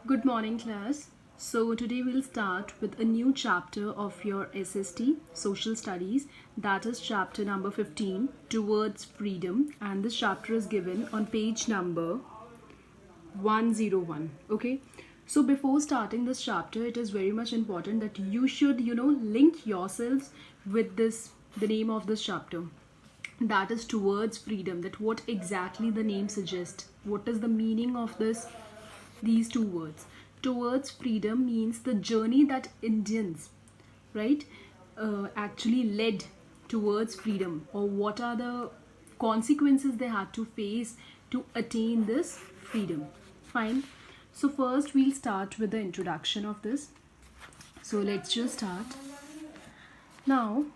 Good morning, class. So, today we'll start with a new chapter of your SST Social Studies, that is chapter number 15, Towards Freedom, and this chapter is given on page number 101. Okay, so before starting this chapter, it is very much important that you should, link yourselves with the name of this chapter, that is Towards Freedom, that what exactly the name suggests, what is the meaning of these two words. Towards freedom means the journey that Indians, right, actually led towards freedom, or what are the consequences they had to face to attain this freedom. Fine. So first we'll start with the introduction of this. So let's just start. Now,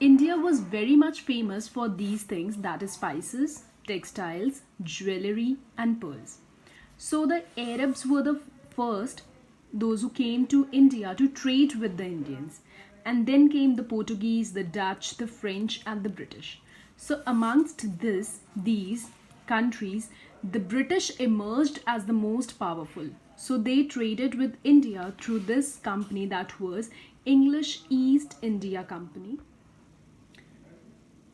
India was very much famous for these things, that is spices, textiles, jewelry, and pearls. So the Arabs were the first, those who came to India to trade with the Indians. And then came the Portuguese, the Dutch, the French, and the British. So amongst these countries, the British emerged as the most powerful. So they traded with India through this company, that was English East India Company.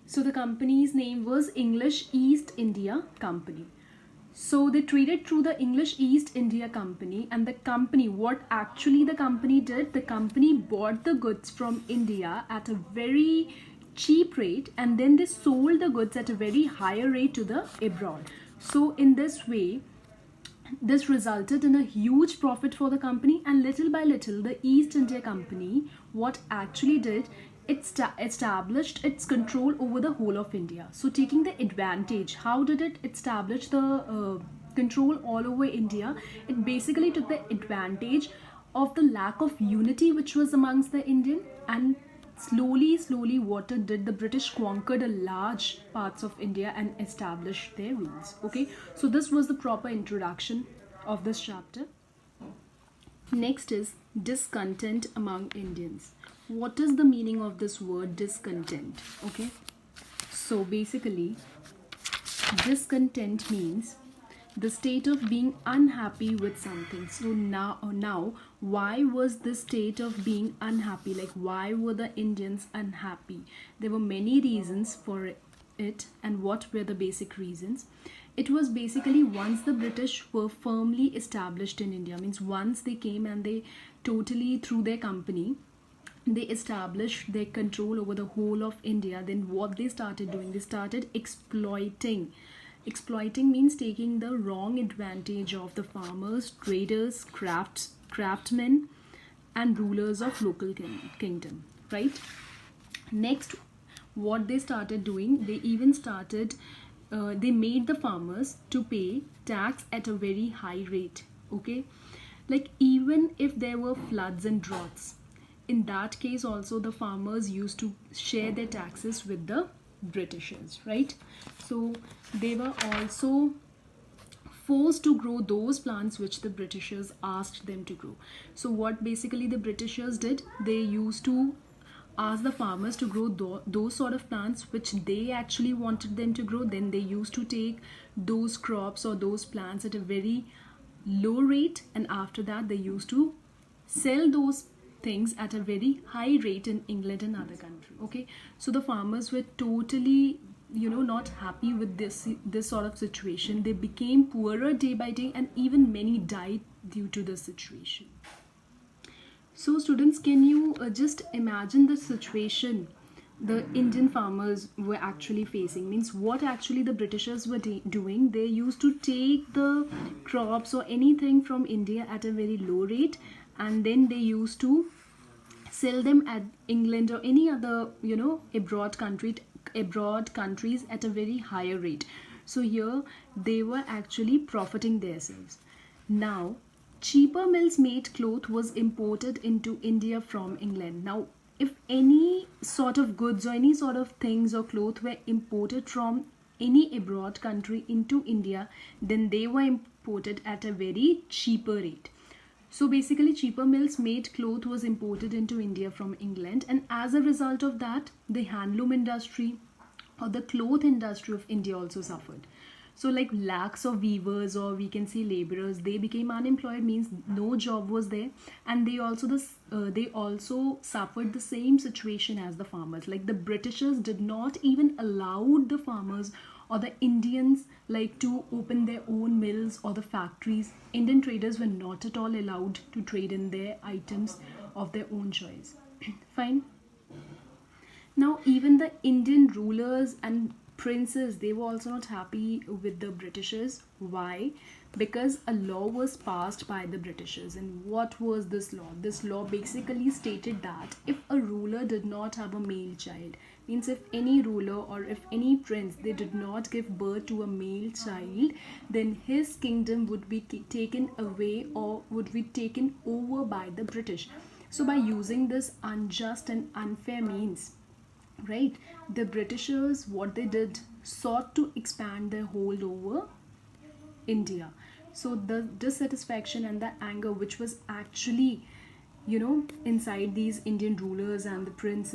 So the company's name was English East India Company. So they traded through the English East India Company, and the company, what actually the company did, the company bought the goods from India at a very cheap rate, and then they sold the goods at a very higher rate to the abroad. So in this way, this resulted in a huge profit for the company, and little by little the East India Company, what actually did, it established its control over the whole of India. So taking the advantage, how did it establish the control all over India? It basically took the advantage of the lack of unity which was amongst the Indian, and slowly what it did, the British conquered a large parts of India and established their rules. Okay, so this was the proper introduction of this chapter. Next is discontent among Indians. What is the meaning of this word discontent? Okay, so basically discontent means the state of being unhappy with something. So now why was this state of being unhappy, like why were the Indians unhappy? There were many reasons for it. And what were the basic reasons? It was basically, once the British were firmly established in India, means once they came and they totally, through their company, they established their control over the whole of India, then what they started doing, they started exploiting. Exploiting means taking the wrong advantage of the farmers, traders, craftsmen, and rulers of local kingdom, right? Next, what they started doing, they even started, they made the farmers to pay tax at a very high rate. Okay, like even if there were floods and droughts, in that case also the farmers used to share their taxes with the Britishers, right? So they were also forced to grow those plants which the Britishers asked them to grow. So what basically the Britishers did, they used to ask the farmers to grow those sort of plants which they actually wanted them to grow. Then they used to take those crops or those plants at a very low rate, and after that they used to sell those things at a very high rate in England and other countries. Okay, so the farmers were totally not happy with this sort of situation. They became poorer day by day, and even many died due to this situation. So students, can you just imagine the situation the Indian farmers were actually facing? Means what actually the Britishers were doing, they used to take the crops or anything from India at a very low rate, and then they used to sell them at England or any other abroad countries at a very higher rate. So here they were actually profiting themselves. Now cheaper mills made cloth was imported into India from England. Now if any sort of goods or any sort of things or cloth were imported from any abroad country into India, then they were imported at a very cheaper rate. So basically cheaper mills made cloth was imported into India from England, and as a result of that, the handloom industry or the cloth industry of India also suffered. So like lakhs of weavers, or we can say laborers, they became unemployed, means no job was there. And they also suffered the same situation as the farmers. Like the Britishers did not even allow the farmers or the Indians like to open their own mills or the factories. Indian traders were not at all allowed to trade in their items of their own choice. Fine. Now, even the Indian rulers and princes, they were also not happy with the Britishers. Why? Because a law was passed by the Britishers. And what was this law? This law basically stated that if a ruler did not have a male child, means if any ruler or if any prince, they did not give birth to a male child, then his kingdom would be taken away or would be taken over by the British. So by using this unjust and unfair means, right, the Britishers, what they did, sought to expand their hold over India. So the dissatisfaction and the anger which was actually, inside these Indian rulers and the prince,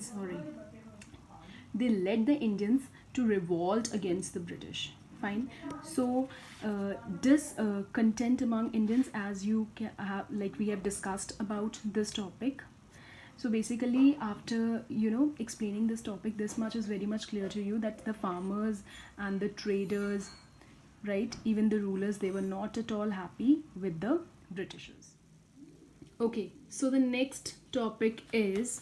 sorry, they led the Indians to revolt against the British. Fine. So discontent among Indians, as you have, like we have discussed about this topic. So basically, after explaining this topic, this much is very much clear to you, that the farmers and the traders, right, even the rulers, they were not at all happy with the Britishers. Okay, so the next topic is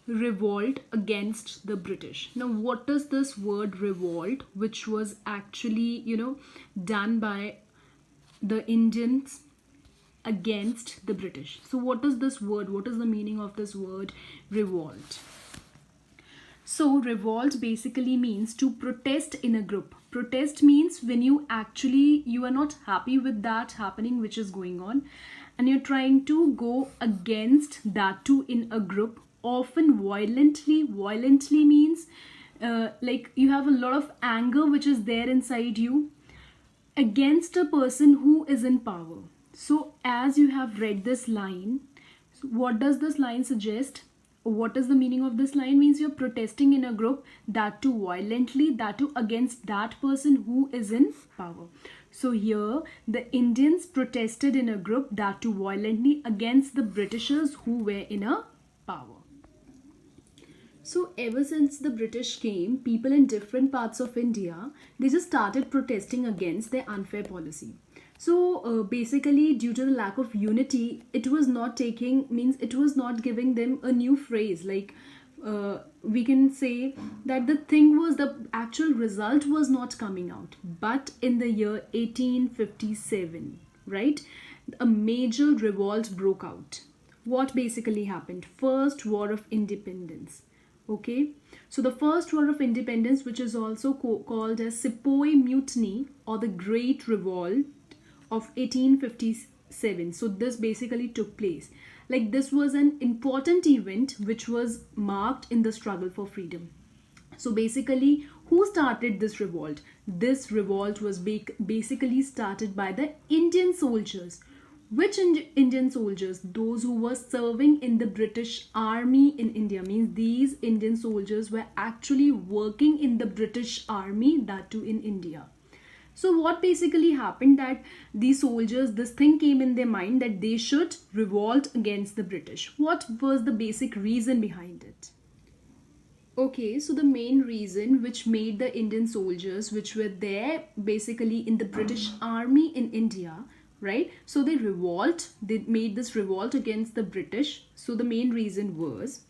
revolt against the British. Now, what is this word revolt, which was actually, done by the Indians against the British? So what is this word? What is the meaning of this word revolt? So revolt basically means to protest in a group. Protest means when you are not happy with that happening which is going on, and you're trying to go against that too in a group, often violently. Violently means like you have a lot of anger which is there inside you against a person who is in power. So as you have read this line, what does this line suggest? What is the meaning of this line? Means you're protesting in a group, that too violently, that too against that person who is in power. So here the Indians protested in a group, that too violently, against the Britishers who were in a power. So ever since the British came, people in different parts of India, they just started protesting against their unfair policy. So basically, due to the lack of unity, it was not giving them a new phrase. Like we can say that the actual result was not coming out. But in the year 1857, right, a major revolt broke out. What basically happened? First War of Independence. Okay, so the first War of Independence, which is also called as Sepoy Mutiny or the Great Revolt of 1857. So this basically took place. Like this was an important event which was marked in the struggle for freedom. So basically, who started this revolt? This revolt was basically started by the Indian soldiers. Which Indian soldiers? Those who were serving in the British Army in India. Means these Indian soldiers were actually working in the British Army, that too in India. So what basically happened, that these soldiers, this thing came in their mind that they should revolt against the British. What was the basic reason behind it? Okay, so the main reason which made the Indian soldiers, which were there basically in the British Army in India, right, so they made this revolt against the British. So the main reason was,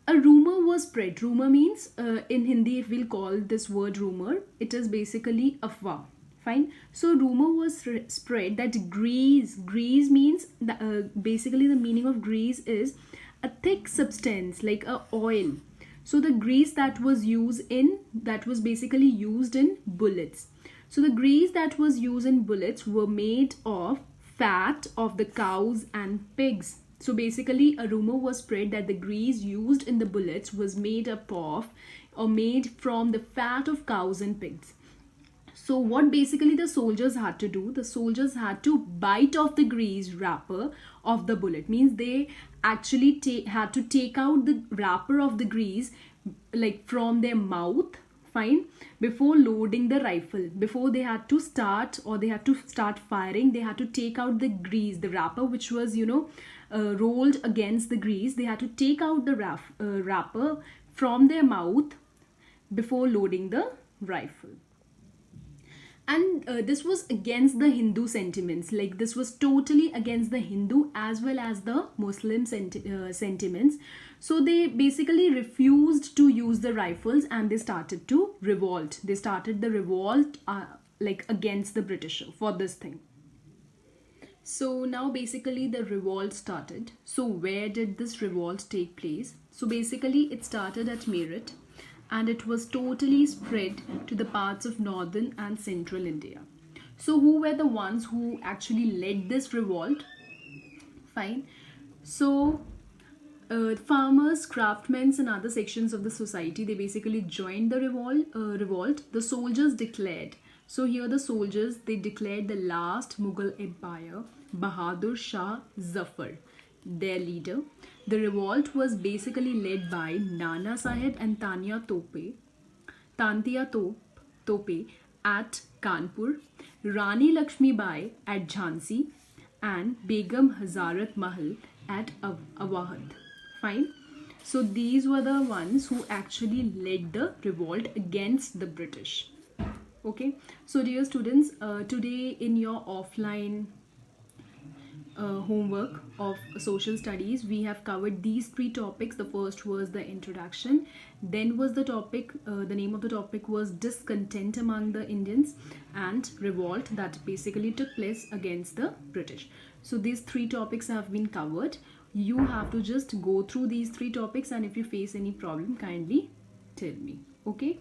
a rumor was spread. Rumor means in Hindi, if we'll call this word rumor, it is basically afwah. Fine. So rumor was spread that grease means basically the meaning of grease is a thick substance like a oil. So the grease that was basically used in bullets. So the grease that was used in bullets were made of fat of the cows and pigs. So basically a rumor was spread that the grease used in the bullets was made up of or made from the fat of cows and pigs. So what basically the soldiers had to do, the soldiers had to bite off the grease wrapper of the bullet. Means they actually had to take out the wrapper of the grease like from their mouth, Fine. Before loading the rifle, before they had to start, or they had to start firing, they had to take out the grease, the wrapper which was, rolled against the grease. They had to take out the wrapper from their mouth before loading the rifle. And this was against the Hindu sentiments, like this was totally against the Hindu as well as the Muslim sentiments. So they basically refused to use the rifles, and they started to revolt. They started the revolt, like against the British for this thing. So now basically the revolt started. So where did this revolt take place? So basically it started at Meerut, and it was totally spread to the parts of northern and central India. So who were the ones who actually led this revolt? Fine. So farmers, craftsmen, and other sections of the society, they basically joined the revolt. The soldiers declared. So here the soldiers, they declared the last Mughal empire, Bahadur Shah Zafar, their leader. The revolt was basically led by Nana Sahib and Tantia Tope at Kanpur, Rani Lakshmi Bai at Jhansi, and Begum Hazarat Mahal at Awadh. Fine. So these were the ones who actually led the revolt against the British. Okay. So dear students, today in your offline homework of social studies, we have covered these three topics. The first was the introduction, then was the topic, the name of the topic was discontent among the Indians, and revolt that basically took place against the British. So these three topics have been covered. You have to just go through these three topics, and if you face any problem, kindly tell me. Okay.